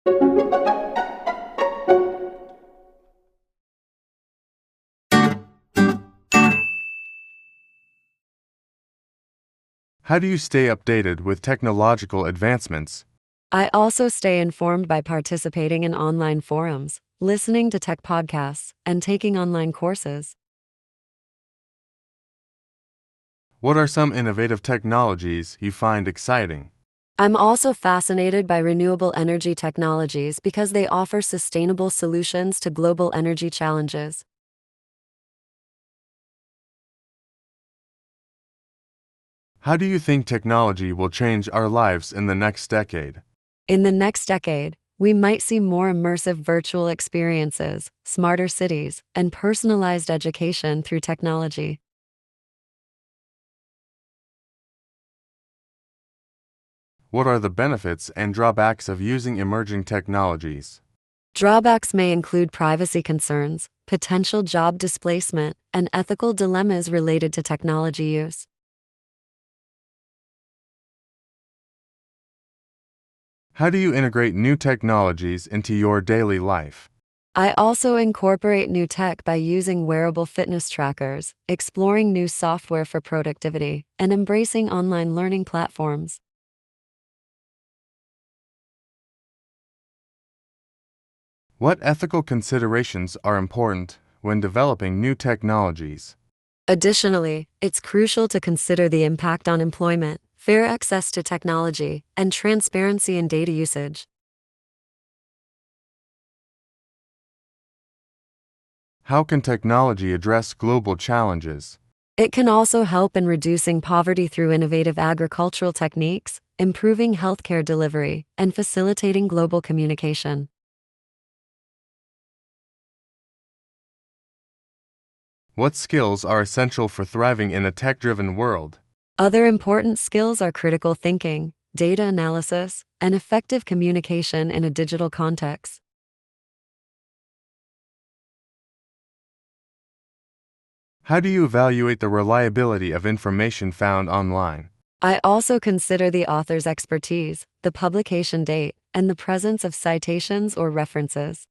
How do you stay updated with technological advancements? I also stay informed by participating in online forums, listening to tech podcasts, and taking online courses. What are some innovative technologies you find exciting? I'm also fascinated by renewable energy technologies because they offer sustainable solutions to global energy challenges. How do you think technology will change our lives in the next decade? In the next decade, we might see more immersive virtual experiences, smarter cities, and personalized education through technology. What are the benefits and drawbacks of using emerging technologies? Drawbacks may include privacy concerns, potential job displacement, and ethical dilemmas related to technology use. How do you integrate new technologies into your daily life? I also incorporate new tech by using wearable fitness trackers, exploring new software for productivity, and embracing online learning platforms. What ethical considerations are important when developing new technologies? Additionally, it's crucial to consider the impact on employment, fair access to technology, and transparency in data usage. How can technology address global challenges? It can also help in reducing poverty through innovative agricultural techniques, improving healthcare delivery, and facilitating global communication. What skills are essential for thriving in a tech-driven world? Other important skills are critical thinking, data analysis, and effective communication in a digital context. How do you evaluate the reliability of information found online? I also consider the author's expertise, the publication date, and the presence of citations or references.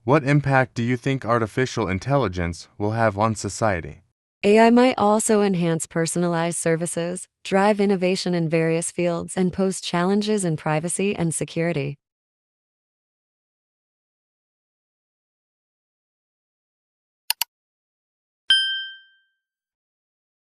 What impact do you think artificial intelligence will have on society? AI might also enhance personalized services, drive innovation in various fields, and pose challenges in privacy and security.